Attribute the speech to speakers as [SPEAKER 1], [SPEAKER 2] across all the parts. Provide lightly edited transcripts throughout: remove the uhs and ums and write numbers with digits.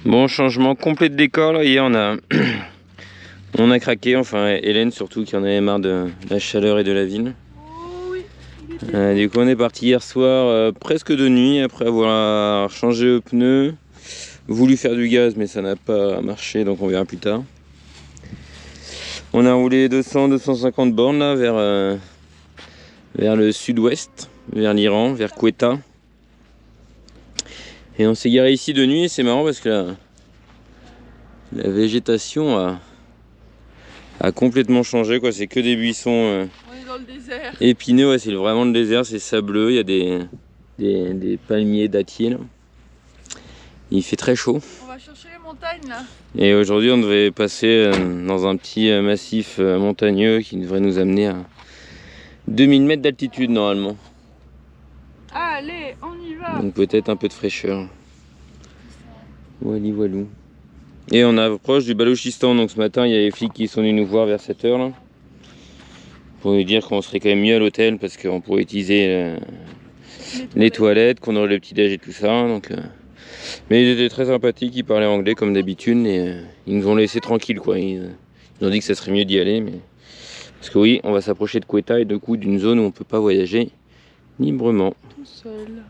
[SPEAKER 1] Bon, changement complet de décor là. Hier on a craqué, enfin Hélène surtout qui en avait marre de la chaleur et de la ville.
[SPEAKER 2] Oh oui.
[SPEAKER 1] Du coup on est parti hier soir presque de nuit après avoir changé le pneu, voulu faire du gaz mais ça n'a pas marché donc on verra plus tard. On a roulé 200-250 bornes là vers le sud-ouest, vers l'Iran, vers Quetta. Et on s'est garé ici de nuit et c'est marrant parce que la végétation a complètement changé quoi. C'est que des buissons
[SPEAKER 2] on est dans le désert.
[SPEAKER 1] Épineux, ouais, c'est vraiment le désert, c'est sableux, il y a des palmiers dattiers là. Il fait très chaud.
[SPEAKER 2] On va chercher les montagnes là.
[SPEAKER 1] Et aujourd'hui on devait passer dans un petit massif montagneux qui devrait nous amener à 2000 mètres d'altitude normalement.
[SPEAKER 2] Allez, on y va.
[SPEAKER 1] Donc peut-être un peu de fraîcheur. Wally walou. Et on approche du Balochistan, donc ce matin il y a les flics qui sont venus nous voir vers 7h là. Pour nous dire qu'on serait quand même mieux à l'hôtel parce qu'on pourrait utiliser les toilettes, qu'on aurait le petit déj et tout ça. Donc, mais ils étaient très sympathiques, ils parlaient anglais comme d'habitude et ils nous ont laissé tranquilles quoi. Ils ont dit que ça serait mieux d'y aller, mais parce que oui, on va s'approcher de Quetta et du coup d'une zone où on peut pas voyager librement.
[SPEAKER 2] Tout seul.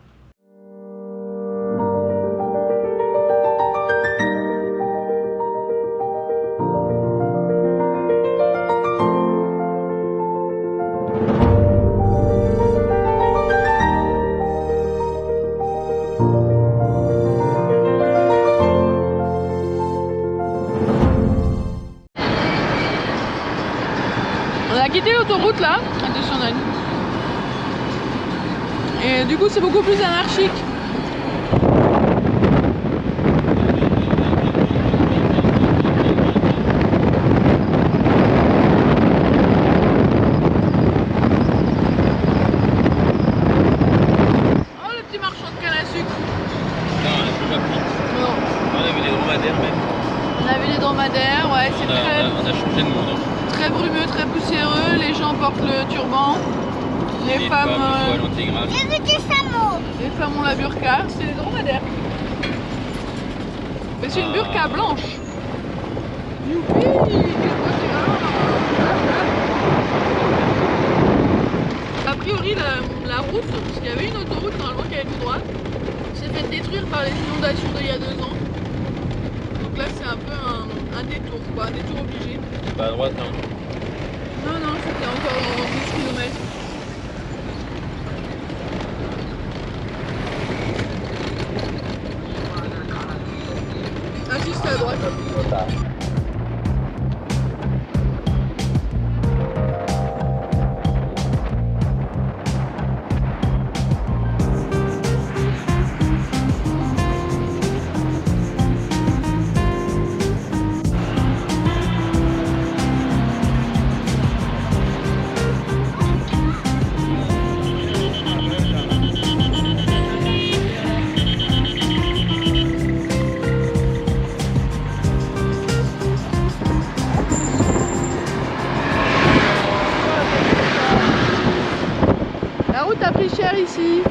[SPEAKER 2] On a quitté l'autoroute là, internationale. Et du coup c'est beaucoup plus anarchique. Oh le petit marchand de canne à sucre.
[SPEAKER 1] Non, on a plus pas pris.
[SPEAKER 2] Non.
[SPEAKER 1] On a vu les dromadaires même.
[SPEAKER 2] On a vu les dromadaires, ouais c'est
[SPEAKER 1] On a changé de monde.
[SPEAKER 2] très brumeux, très poussiéreux, les gens portent le turban. Les femmes les femmes ont la burqa, c'est les dromadaires. Mais c'est une burqa blanche. Youpi! A priori la route, parce qu'il y avait une autoroute normalement qui allait tout droit, s'est fait détruire par les inondations d'il y a 2 ans. Donc là c'est un peu un détour quoi, un détour obligé.
[SPEAKER 1] C'est pas à droite non.
[SPEAKER 2] Non, c'était encore dans 10 km. Ah si, c'était à droite. La route a pris cher ici.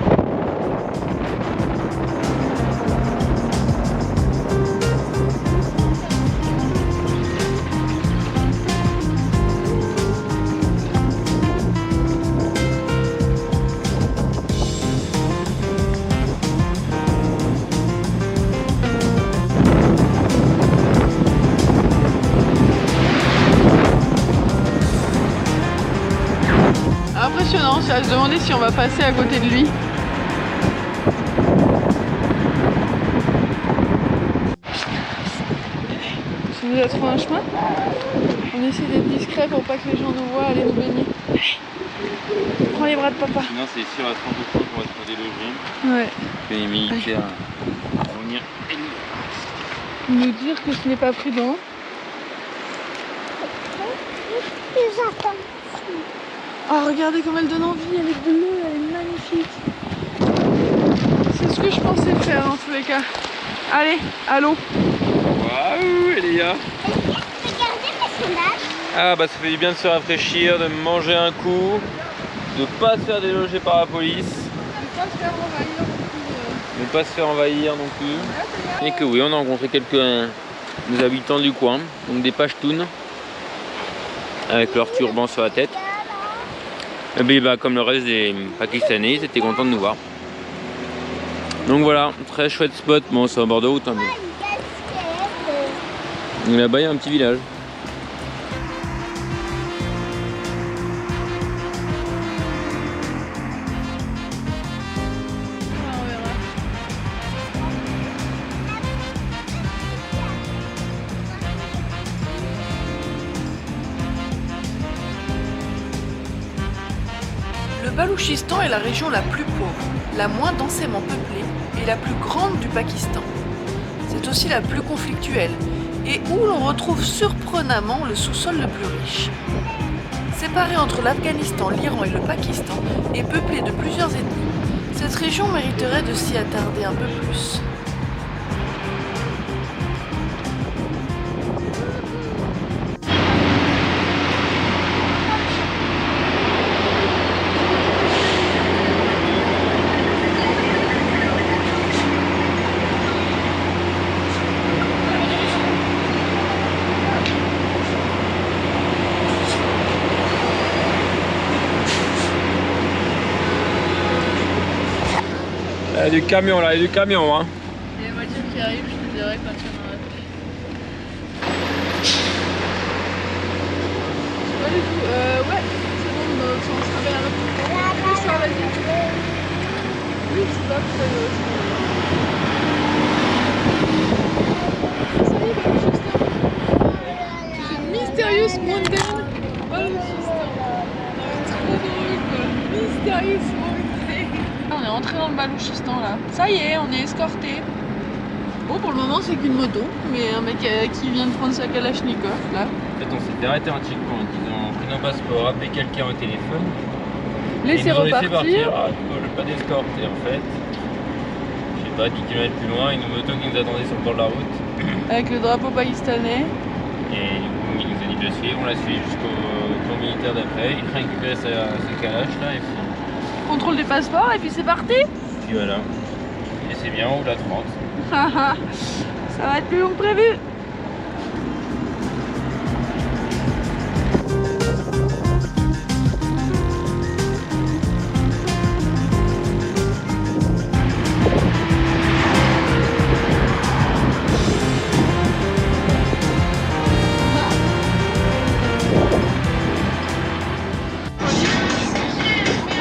[SPEAKER 2] Impressionnant, c'est à se demander si on va passer à côté de lui. Ça nous a trouvé un chemin. On essaie d'être discret pour pas que les gens nous voient aller nous baigner. Prends les bras de papa.
[SPEAKER 1] Sinon c'est sûr à 30% qu'on va se faire déloger.
[SPEAKER 2] Ouais.
[SPEAKER 1] Que les militaires vont venir
[SPEAKER 2] Nous dire que ce n'est pas prudent. Oh, regardez comme elle donne envie, elle est bleue, elle est magnifique. C'est ce que je pensais faire en tous les cas. Allez, à l'eau.
[SPEAKER 1] Waouh, Eléa.
[SPEAKER 3] Regardez mes sonages.
[SPEAKER 1] Ah bah ça fait du bien de se rafraîchir, de manger un coup, de pas se faire déloger par la police.
[SPEAKER 2] De pas se faire envahir.
[SPEAKER 1] Ne pas se faire envahir non plus. Et que oui, on a rencontré quelques des habitants du coin, donc des Pashtuns, avec leur turban sur la tête. Et bien, bah, comme le reste des Pakistanais, ils étaient contents de nous voir. Donc voilà, très chouette spot. Bon, c'est au bord de route. Hein, mais... Là-bas, il y a un petit village.
[SPEAKER 2] Le Baloutchistan est la région la plus pauvre, la moins densément peuplée et la plus grande du Pakistan. C'est aussi la plus conflictuelle et où l'on retrouve surprenamment le sous-sol le plus riche. Séparée entre l'Afghanistan, l'Iran et le Pakistan et peuplée de plusieurs ethnies, cette région mériterait de s'y attarder un peu plus.
[SPEAKER 1] Il y a du camion là, il y a du camion hein.
[SPEAKER 2] Il y a une voiture qui arrive, je te dirai quand il y en aura plus. Pas du tout, ouais, c'est bon, on se rappelle un autre. Oui, ça va vite. Oui, c'est pas très c'est une mystérieuse montagne. Baloutchistan. Trop drôle quoi. Mystérieuse montagne. On est entré dans le Baloutchistan là. Ça y est, on est escorté. Bon, pour le moment, c'est qu'une moto, mais un mec qui vient de prendre sa Kalachnikov là.
[SPEAKER 1] En fait, on s'était arrêté un checkpoint, ils ont pris nos passeports, appelé quelqu'un au téléphone.
[SPEAKER 2] Laissez
[SPEAKER 1] ils nous ont laissé
[SPEAKER 2] repartir.
[SPEAKER 1] partir. Ah, pas d'escorte. Et en fait, je sais pas, 10 km plus loin, une moto qui nous attendait sur le bord de la route.
[SPEAKER 2] Avec le drapeau pakistanais.
[SPEAKER 1] Et du coup, il nous a dit de le suivre, on l'a suivi jusqu'au camp militaire d'après. Il a récupéré sa Kalach là et puis.
[SPEAKER 2] Contrôle des passeports et puis c'est parti.
[SPEAKER 1] Puis voilà. Et c'est bien, on roule à 30.
[SPEAKER 2] Ça va être plus long que prévu.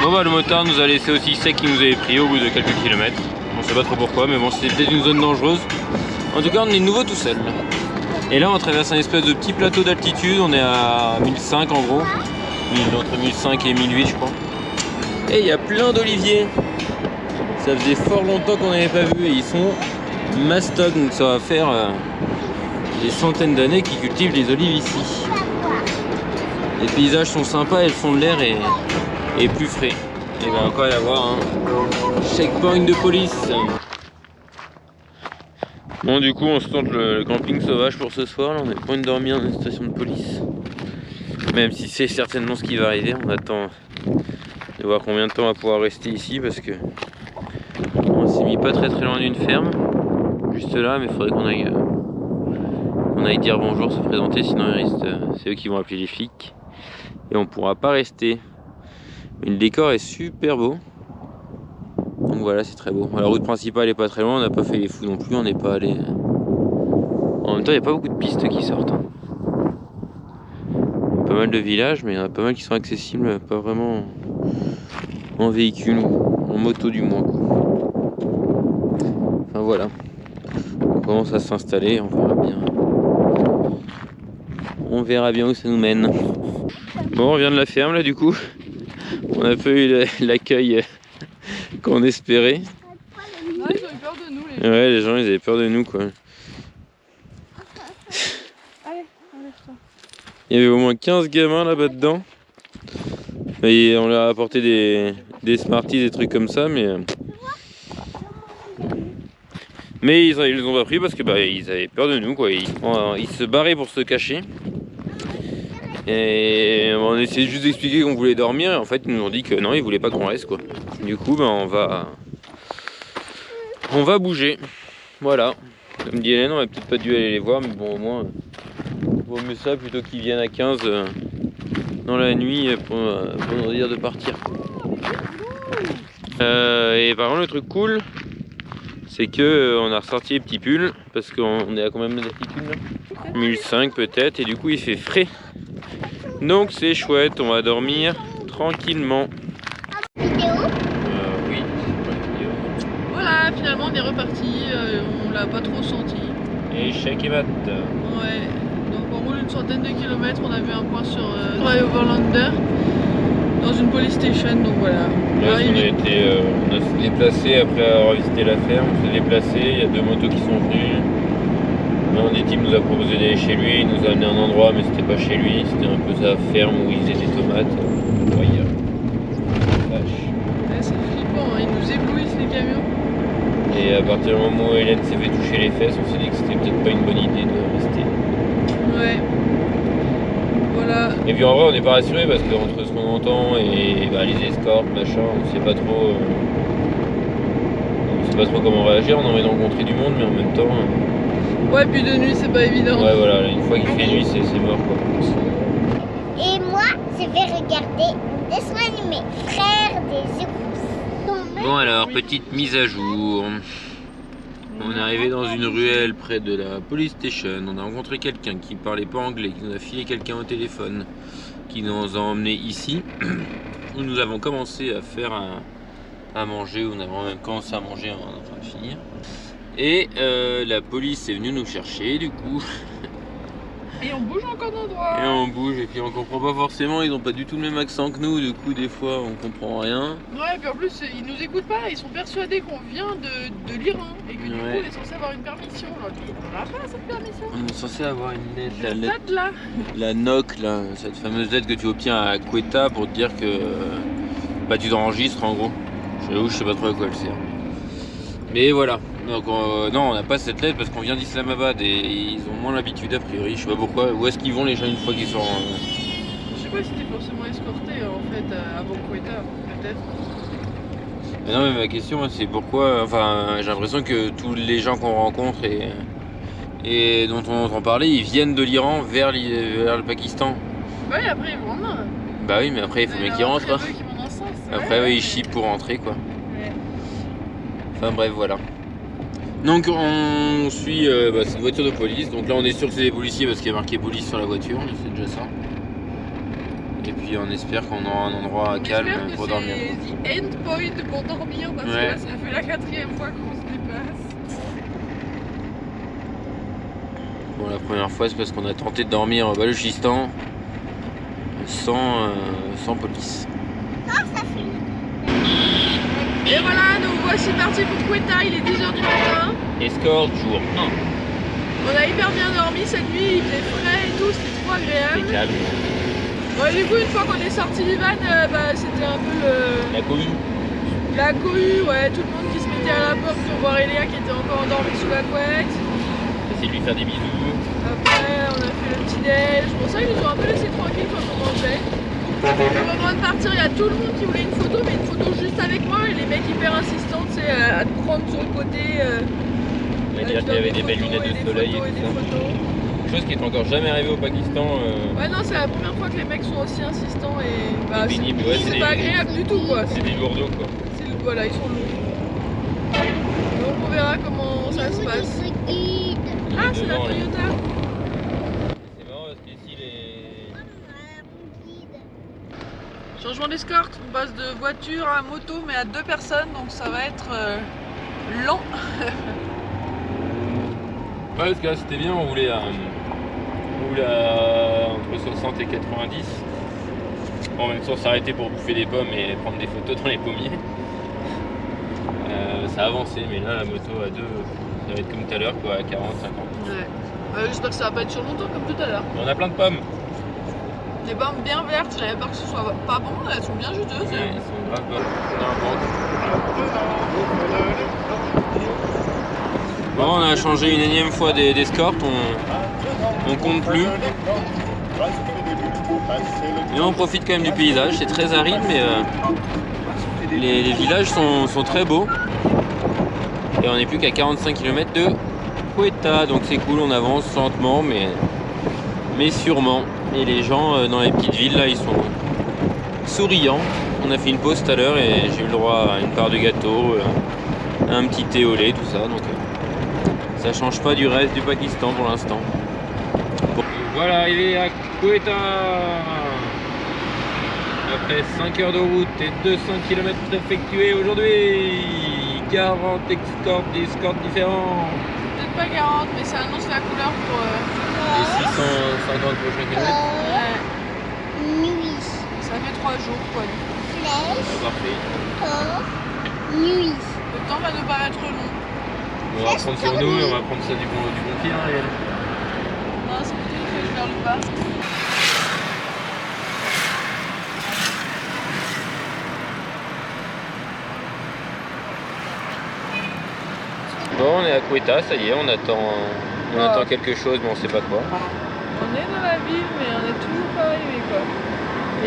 [SPEAKER 1] Bon bah le motard nous a laissé aussi sec qu'il nous avait pris au bout de quelques kilomètres. On sait pas trop pourquoi mais bon c'était peut-être une zone dangereuse. En tout cas on est de nouveau tout seul. Et là on traverse un espèce de petit plateau d'altitude, on est à 1005 en gros. Entre 1005 et 1008 je crois. Et il y a plein d'oliviers. Ça faisait fort longtemps qu'on n'avait pas vu et ils sont mastoc, donc ça va faire des centaines d'années qu'ils cultivent les olives ici. Les paysages sont sympas et le fond de l'air est plus frais. Et ben encore à voir un checkpoint de police. Bon du coup on se tente le camping sauvage pour ce soir, là on est point de dormir dans une station de police. Même si c'est certainement ce qui va arriver, on attend de voir combien de temps on va pouvoir rester ici parce que on s'est mis pas très loin d'une ferme, juste là, mais il faudrait qu'on aille dire bonjour, se présenter, sinon c'est eux qui vont appeler les flics et on pourra pas rester. Mais le décor est super beau. Donc voilà, c'est très beau. La route principale est pas très loin, on n'a pas fait les fous non plus, on n'est pas allé. En même temps, il n'y a pas beaucoup de pistes qui sortent. Il y a pas mal de villages, mais il y en a pas mal qui sont accessibles, pas vraiment en véhicule ou en moto du moins. Enfin voilà. On commence à s'installer, on verra bien. On verra bien où ça nous mène. Bon, on revient de la ferme là du coup. On a pas eu l'accueil qu'on espérait.
[SPEAKER 2] Non, ils ont eu peur de nous les gens.
[SPEAKER 1] Ouais, les gens ils avaient peur de nous quoi.
[SPEAKER 2] Allez, enlève-toi.
[SPEAKER 1] Il y avait au moins 15 gamins là-bas dedans. Et on leur a apporté des Smarties, des trucs comme ça, mais ils les ont pas pris parce que ils avaient peur de nous quoi. Ils se barraient pour se cacher. Et on essayait juste d'expliquer qu'on voulait dormir et en fait ils nous ont dit que non, ils voulaient pas qu'on reste quoi. Du coup on va On va bouger. Voilà. Comme dit Hélène, on aurait peut-être pas dû aller les voir, mais bon, au moins, vaut mieux ça plutôt qu'ils viennent à 15 dans la nuit pour nous dire de partir. Et par contre, le truc cool, c'est que on a ressorti les petits pulls parce qu'on est à combien d'altitude là, 1005 peut-être, et du coup il fait frais. Donc c'est chouette, on va dormir tranquillement. Oui.
[SPEAKER 2] Voilà, finalement on est reparti, on l'a pas trop senti.
[SPEAKER 1] Échec et mat.
[SPEAKER 2] Ouais, donc on roule une centaine de kilomètres, on a vu un point sur Overlander dans une police station, donc voilà.
[SPEAKER 1] Là, on a déplacé après avoir visité la ferme, on s'est déplacé, il y a 2 motos qui sont venues. Un des types nous a proposé d'aller chez lui, il nous a amené à un endroit mais c'était pas chez lui, c'était un peu sa ferme où il faisait des tomates. Ouais,
[SPEAKER 2] c'est flippant, hein, ils nous éblouissent les camions.
[SPEAKER 1] Et à partir du moment où Hélène s'est fait toucher les fesses, on s'est dit que c'était peut-être pas une bonne idée de rester.
[SPEAKER 2] Ouais. Voilà.
[SPEAKER 1] Et puis en vrai on n'est pas rassuré parce qu'entre ce qu'on entend et les escortes, machin, on sait pas trop. On sait pas trop comment réagir, on a envie de rencontrer du monde mais en même temps.
[SPEAKER 2] Ouais, puis de nuit c'est pas évident.
[SPEAKER 1] Ouais voilà, une fois qu'il fait nuit c'est mort quoi.
[SPEAKER 3] Et moi, je vais regarder un dessin animé, Frères des ours.
[SPEAKER 1] Bon alors, petite mise à jour. On est arrivé dans une ruelle près de la police station. On a rencontré quelqu'un qui parlait pas anglais, qui nous a filé quelqu'un au téléphone, qui nous a emmenés ici, où nous avons commencé à faire à manger, où nous avons même commencé à manger en train de finir. Et la police est venue nous chercher du coup.
[SPEAKER 2] Et on bouge encore d'endroit.
[SPEAKER 1] Et on bouge et puis on comprend pas forcément, ils ont pas du tout le même accent que nous, du coup des fois on comprend rien.
[SPEAKER 2] Ouais, et puis en plus ils nous écoutent pas, ils sont persuadés qu'on vient de l'Iran et que du coup on est censé avoir une permission. On n'a pas cette permission.
[SPEAKER 1] On est censé avoir une lettre,
[SPEAKER 2] la lettre là.
[SPEAKER 1] La NOC là, cette fameuse lettre que tu obtiens à Quetta pour te dire que bah tu t'enregistres en gros. J'avoue, je sais pas trop à quoi elle sert. Mais voilà. Donc non, on n'a pas cette lettre parce qu'on vient d'Islamabad et ils ont moins l'habitude a priori. Je sais pas pourquoi. Où est-ce qu'ils vont les gens une fois qu'ils sont
[SPEAKER 2] Je sais pas si c'était forcément escorté en fait avant Quetta, peut-être.
[SPEAKER 1] Mais non, mais ma question c'est pourquoi. Enfin, j'ai l'impression que tous les gens qu'on rencontre et dont on entend parler, ils viennent de l'Iran vers le Pakistan.
[SPEAKER 2] Bah oui, après ils vont en Inde.
[SPEAKER 1] Bah oui, mais après il faut bien qu'ils rentrent. Hein. Après,
[SPEAKER 2] ouais,
[SPEAKER 1] ils chient pour rentrer quoi. Ouais. Enfin bref, voilà. Donc on suit cette voiture de police, donc là on est sûr que c'est des policiers parce qu'il y a marqué police sur la voiture, c'est déjà ça. Et puis on espère qu'on aura un endroit calme pour dormir.
[SPEAKER 2] C'est the end point pour dormir parce que là ça fait la 4e fois qu'on se déplace.
[SPEAKER 1] Bon, la première fois c'est parce qu'on a tenté de dormir au Balochistan sans police.
[SPEAKER 3] Oh, ça finit.
[SPEAKER 2] Et voilà, nous voici partis pour Quetta, il est 10h du matin.
[SPEAKER 1] Escorte jour 1.
[SPEAKER 2] On a hyper bien dormi cette nuit, il faisait frais et tout, c'était trop agréable.
[SPEAKER 1] C'est calme.
[SPEAKER 2] Ouais, du coup, une fois qu'on est sorti du van, c'était un peu
[SPEAKER 1] la cohue.
[SPEAKER 2] La cohue, ouais, tout le monde qui se mettait à la porte pour voir Eléa qui était encore endormie sous la couette.
[SPEAKER 1] Essayer de lui faire des bisous.
[SPEAKER 2] Après, on a fait le petit déj. Bon, ça, ils nous ont un peu laissé tranquille quand on mangeait. Au moment de partir, il y a tout le monde qui voulait une photo, mais une photo juste avec moi. Et les mecs hyper insistants, tu sais, à te prendre sur le côté.
[SPEAKER 1] On va dire qu'il y avait des belles lunettes de soleil et tout ça. Quelque chose qui est encore jamais arrivé au Pakistan.
[SPEAKER 2] Ouais, non, c'est la première fois que les mecs sont aussi insistants et
[SPEAKER 1] pénible. Ouais,
[SPEAKER 2] c'est pas agréable du tout, quoi.
[SPEAKER 1] C'est des lourdeaux, quoi.
[SPEAKER 2] Voilà, ils sont lourds. Donc on verra comment ça se passe. Ah, c'est la Toyota.
[SPEAKER 1] C'est marrant parce qu'ici les...
[SPEAKER 2] Changement d'escorte, on passe de voiture à moto mais à 2 personnes donc ça va être lent.
[SPEAKER 1] Ouais, parce que là c'était bien, on voulait entre 60 et 90. En même temps s'arrêter pour bouffer des pommes et prendre des photos dans les pommiers. Ça a avancé, mais là la moto à 2, ça va être comme tout à l'heure, quoi, à 40, 50.
[SPEAKER 2] Ouais. J'espère que ça va pas être sur longtemps comme tout à l'heure.
[SPEAKER 1] On a plein de pommes.
[SPEAKER 2] Des pommes bien vertes, j'avais peur que ce soit pas bon, elles sont bien juteuses.
[SPEAKER 1] Ouais, elles sont grave bonnes. Bon, on a changé une énième fois d'escorte, on compte plus. Et on profite quand même du paysage, c'est très aride mais les villages sont très beaux. Et on n'est plus qu'à 45 km de Quetta, donc c'est cool, on avance lentement mais sûrement. Et les gens dans les petites villes là, ils sont souriants. On a fait une pause tout à l'heure et j'ai eu le droit à une part de gâteau, un petit thé au lait, tout ça. Donc ça change pas du reste du Pakistan pour l'instant. Bon, voilà, arrivé à Quetta. Après 5 heures de route et 200 km effectués aujourd'hui, 40 escortes différents.
[SPEAKER 2] Peut-être pas 40, mais ça annonce la couleur pour
[SPEAKER 1] les 650 prochains kilomètres.
[SPEAKER 3] Nuit.
[SPEAKER 2] Ça fait 3 jours quoi.
[SPEAKER 3] Flèche.
[SPEAKER 1] Parfait.
[SPEAKER 3] Nuit.
[SPEAKER 2] Le temps va nous paraître long.
[SPEAKER 1] On va prendre sur nous et on va prendre ça du bon pied, hein, Ariel.
[SPEAKER 2] Non, c'est plutôt une flèche vers le bas.
[SPEAKER 1] Bon, on est à Quetta, ça y est, on attend quelque chose, mais on sait pas quoi.
[SPEAKER 2] On est dans la ville, mais on est toujours pas arrivé quoi.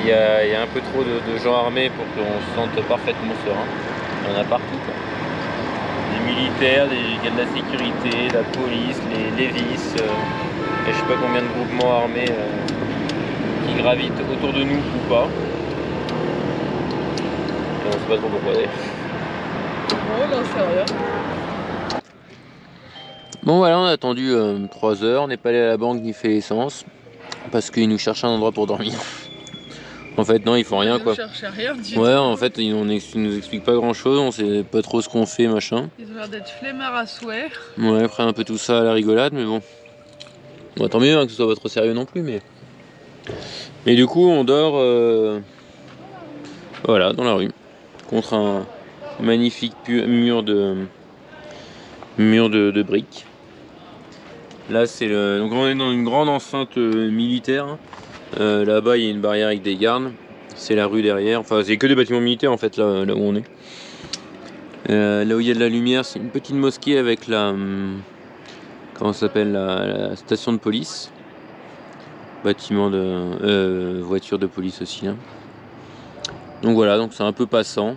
[SPEAKER 1] Il y a un peu trop de gens armés pour qu'on se sente parfaitement serein. Il y en a partout, quoi. Des militaires, il y a de la sécurité, la police, les vices, et je sais pas combien de groupements armés qui gravitent autour de nous ou pas. Et on sait pas trop pourquoi d'ailleurs.
[SPEAKER 2] Bon, non, c'est rien.
[SPEAKER 1] Bon voilà, on a attendu 3 heures, on n'est pas allé à la banque ni fait l'essence parce qu'ils nous cherchent un endroit pour dormir. En fait non, ils font rien quoi.
[SPEAKER 2] Ils cherchent rien du tout.
[SPEAKER 1] Ouais, en fait ils nous expliquent pas grand chose, on sait pas trop ce qu'on fait machin.
[SPEAKER 2] Ils ont l'air d'être flemmards à souhait.
[SPEAKER 1] Ouais, après un peu tout ça à la rigolade, mais bon. Bon, tant mieux hein, que ce soit pas trop sérieux non plus, mais. Et du coup on dort voilà, dans la rue, contre un magnifique mur de briques. Là c'est donc on est dans une grande enceinte militaire. Là-bas il y a une barrière avec des gardes. C'est la rue derrière. Enfin c'est que des bâtiments militaires en fait là où on est. Là où il y a de la lumière, c'est une petite mosquée avec la comment ça s'appelle la station de police. Bâtiment de voiture de police aussi là. Donc voilà, donc c'est un peu passant.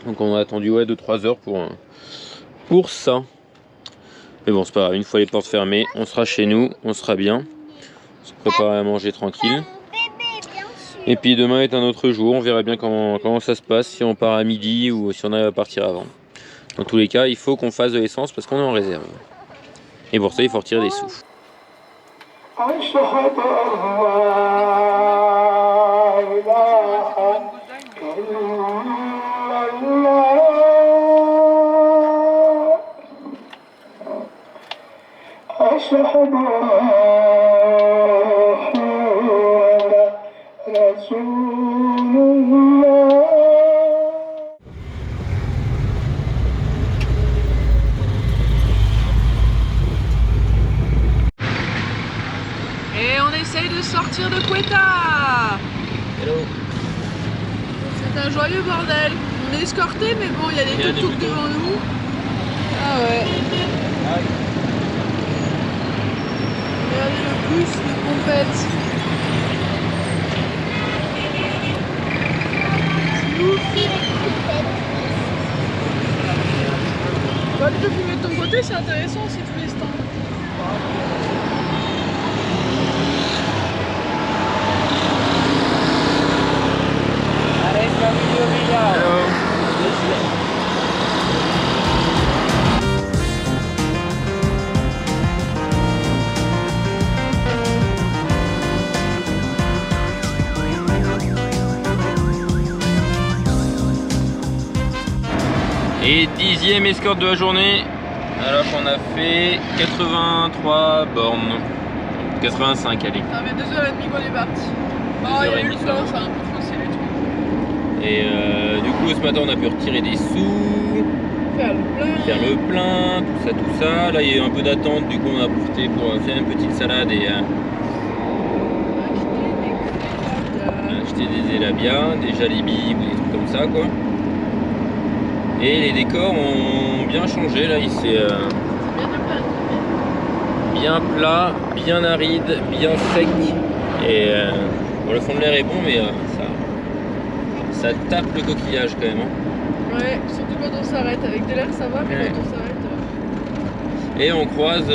[SPEAKER 1] Donc on a attendu 2-3 heures pour ça. Mais bon, c'est pas grave, une fois les portes fermées, on sera chez nous, on sera bien. On se préparer à manger tranquille. Et puis demain est un autre jour, on verra bien comment ça se passe, si on part à midi ou si on arrive à partir avant. Dans tous les cas, il faut qu'on fasse de l'essence parce qu'on est en réserve. Et pour ça, il faut retirer des sous.
[SPEAKER 2] Et on essaye de sortir de Quetta.
[SPEAKER 1] Hello.
[SPEAKER 2] C'est un joyeux bordel. On est escorté, mais bon, il y a des tuk-tuk devant nous. Ah ouais. Regardez le bus de compète. C'est ouf. Bah, tu peux filmer de ton côté, c'est intéressant aussi tous les stands.
[SPEAKER 1] Et 10e escorte de la journée, alors qu'on a fait 83 bornes. 85 allez.
[SPEAKER 2] Ça fait 2h30 qu'on est parti. Oh, il y a eu le temps, ça a un peu faussé les trucs.
[SPEAKER 1] Et du coup ce matin on a pu retirer des sous, faire le plein, tout ça. Là il y a eu un peu d'attente, du coup on a profité pour faire une petite salade et acheter des élabia, des jalibis ou des trucs comme ça quoi. Et les décors ont bien changé là, il s'est bien plat, bien aride, bien sec. Et bon, le fond de l'air est bon mais ça tape le coquillage quand même. Hein.
[SPEAKER 2] Ouais, surtout quand on s'arrête. Avec de l'air, ça va, mais
[SPEAKER 1] Ouais.
[SPEAKER 2] quand on s'arrête.
[SPEAKER 1] Et on croise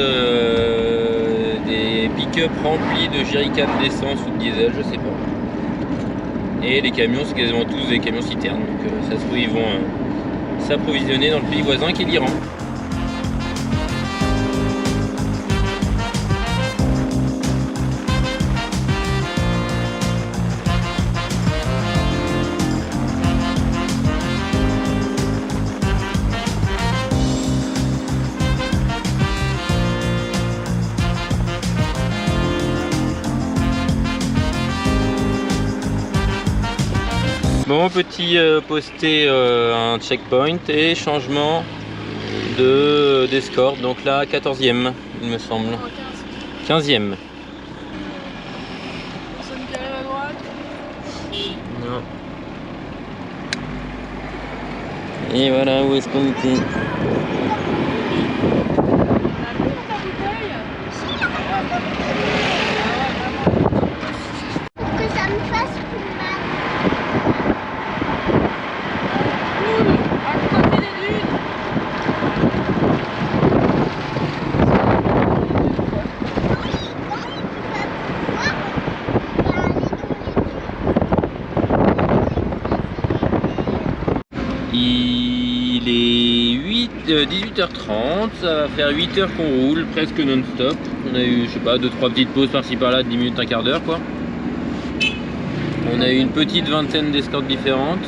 [SPEAKER 1] des pick-up remplis de jerrycans d'essence ou de diesel, je sais pas. Et les camions, c'est quasiment tous des camions citernes. Donc ça se trouve, ils vont s'approvisionner dans le pays voisin qui est l'Iran. Bon, petit posté un checkpoint et changement d'escorte. Donc là, 14e, il me semble.
[SPEAKER 2] Non, 15.
[SPEAKER 1] 15e.
[SPEAKER 2] Personne qui arrive à droite.
[SPEAKER 1] Non. Et voilà où est-ce qu'on était.
[SPEAKER 2] T'as pris ta bouteille?
[SPEAKER 3] Pour que ça me fasse plus mal.
[SPEAKER 2] Cool. À côté des dunes.
[SPEAKER 1] Il est 18h30, ça va faire 8 heures qu'on roule, presque non-stop. On a eu, je sais pas, 2-3 petites pauses par-ci par-là, 10 minutes, un quart d'heure quoi. On a eu une petite vingtaine d'escortes différentes.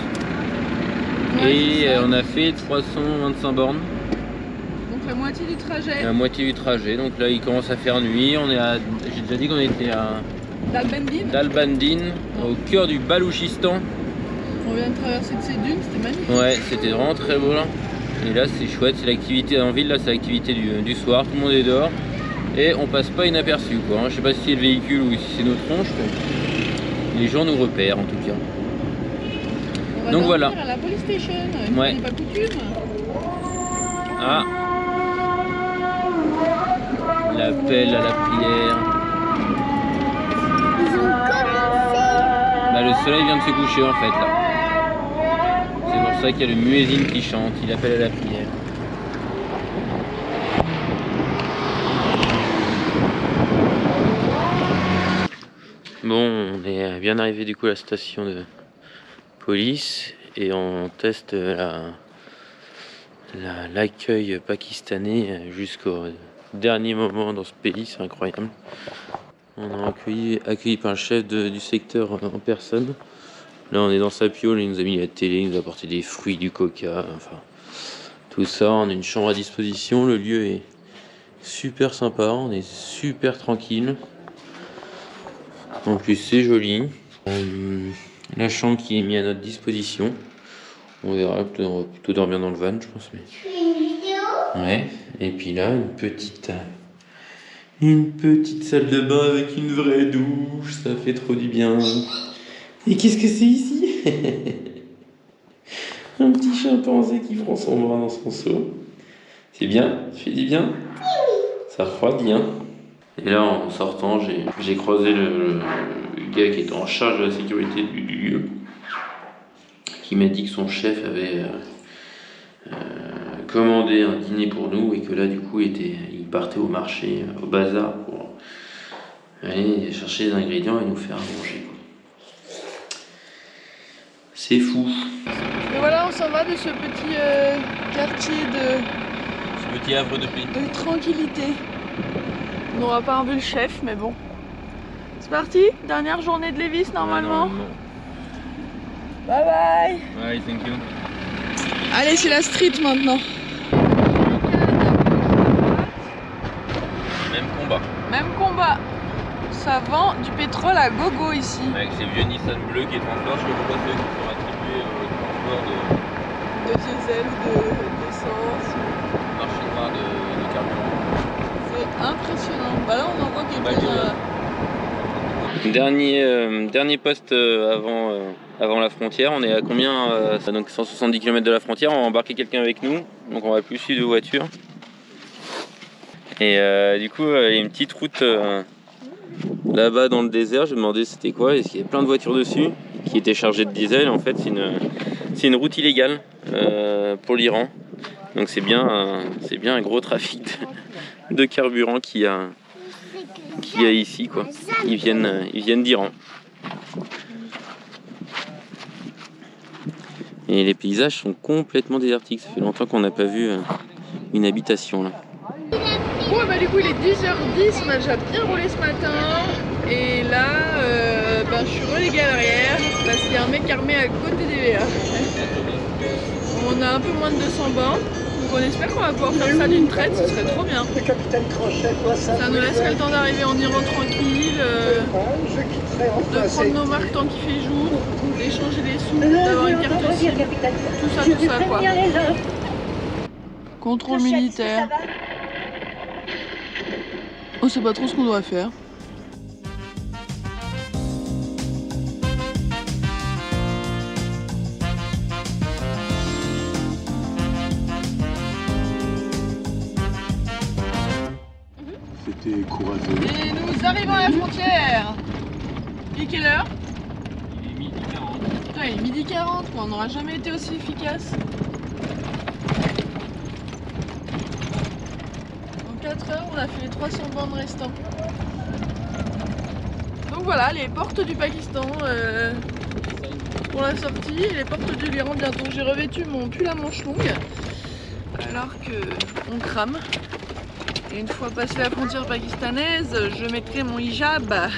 [SPEAKER 2] Ouais,
[SPEAKER 1] Et
[SPEAKER 2] c'est ça.
[SPEAKER 1] on a fait 325 bornes,
[SPEAKER 2] Donc la moitié du trajet.
[SPEAKER 1] la moitié du trajet. Donc là il commence à faire nuit, on est à, j'ai déjà dit qu'on était à
[SPEAKER 2] D'Albendine.
[SPEAKER 1] Dalbandin, au cœur du Balouchistan.
[SPEAKER 2] On vient de traverser de ces dunes, c'était magnifique.
[SPEAKER 1] Ouais, c'était vraiment très beau là. Et là c'est chouette, c'est l'activité en ville, là c'est l'activité du soir, tout le monde est dehors. Et on passe pas inaperçu quoi, hein. Je sais pas si c'est le véhicule ou si c'est nos tronches, mais les gens nous repèrent en tout cas.
[SPEAKER 2] On va
[SPEAKER 1] Donc
[SPEAKER 2] dormir
[SPEAKER 1] voilà.
[SPEAKER 2] à la police station, une
[SPEAKER 1] Ouais.
[SPEAKER 2] fois n'est pas coutume.
[SPEAKER 1] Ah, l'appel à la prière.
[SPEAKER 3] Ils ont commencé.
[SPEAKER 1] Bah, le soleil vient de se coucher en fait là. C'est pour ça qu'il y a le muezzin qui chante, il appelle à la prière. Bon, on est bien arrivé du coup à la station de police et on teste l'accueil pakistanais jusqu'au dernier moment dans ce pays, c'est incroyable. On est accueilli par le chef du secteur en personne. Là on est dans sa piole, il nous a mis la télé, il nous a apporté des fruits, du coca, enfin tout ça. On a une chambre à disposition, le lieu est super sympa, on est super tranquille. En plus c'est joli. La chambre qui est mise à notre disposition. On verra, on va plutôt dormir dans le van je pense. Mais...
[SPEAKER 3] Tu fais une vidéo?
[SPEAKER 1] Ouais, et puis là une petite salle de bain avec une vraie douche, ça fait trop du bien. Et qu'est-ce que c'est ici? Un petit chimpanzé qui prend son bras dans son seau. C'est bien, ça fait du bien. Ça refroidit hein. Et là en sortant j'ai croisé le gars qui était en charge de la sécurité du lieu, qui m'a dit que son chef avait commandé un dîner pour nous et que là du coup il partait au marché, au bazar pour aller chercher des ingrédients et nous faire à manger. C'est fou.
[SPEAKER 2] Et voilà, on s'en va de ce petit quartier
[SPEAKER 1] Ce petit havre de paix.
[SPEAKER 2] de tranquillité. On n'aura pas vu le chef, mais bon. C'est parti, dernière journée de Lévis normalement. Bye bye.
[SPEAKER 1] Ouais, thank you.
[SPEAKER 2] Allez, c'est la street maintenant.
[SPEAKER 1] Même combat.
[SPEAKER 2] Même combat. Ça vend du pétrole à gogo ici.
[SPEAKER 1] Avec ces vieux Nissan bleus qui transportent, je sais pas pourquoi ceux qui sont attribués au transport de
[SPEAKER 2] De diesel, d'essence.
[SPEAKER 1] marché noir de carburant.
[SPEAKER 2] C'est impressionnant. Bah là, on en voit
[SPEAKER 1] Bah,
[SPEAKER 2] quelques-uns.
[SPEAKER 1] Dernier poste avant la frontière. On est à combien donc 170 km de la frontière. On va embarquer quelqu'un avec nous. Donc on va plus suivre de voiture. Et du coup, il y a une petite route là-bas dans le désert. J'ai demandé c'était quoi. Est-ce qu'il y a plein de voitures dessus qui étaient chargées de diesel. En fait, c'est une route illégale. pour l'Iran. Donc c'est bien un gros trafic de carburant qu'il y a ici, quoi. Ils viennent d'Iran. Et les paysages sont complètement désertiques. Ça fait longtemps qu'on n'a pas vu une habitation là.
[SPEAKER 2] Bon bah du coup il est 10h10, on a déjà bien roulé ce matin. Et là je suis reléguée à l'arrière parce qu'il y a un mec armé à côté des VA. On a un peu moins de 200 bornes. Donc on espère qu'on va pouvoir faire ça d'une traite, ce serait trop bien. Ça nous laisserait le temps d'arriver en Iran tranquille, de prendre nos marques tant qu'il fait jour, d'échanger les sous, d'avoir une carte SIM, tout ça quoi. Contrôle militaire. On sait pas trop ce qu'on doit faire.
[SPEAKER 4] C'était courageux.
[SPEAKER 2] Et nous arrivons à la frontière. Il est quelle heure?
[SPEAKER 4] Il est midi 40.
[SPEAKER 2] Putain, il est midi 40 quoi, on n'aura jamais été aussi efficace. En 4 heures, on a fait les 300 bornes restants. Donc voilà, les portes du Pakistan pour la sortie et les portes de l'Iran bientôt. J'ai revêtu mon pull à manches longues alors qu'on crame. Et une fois passé la frontière pakistanaise, je mettrai mon hijab. Ça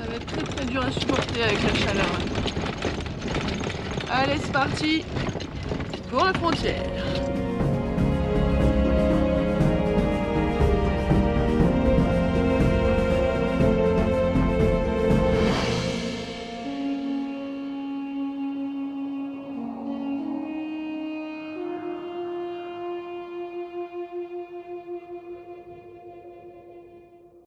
[SPEAKER 2] va être très très dur à supporter avec la chaleur. Allez, c'est parti pour la frontière.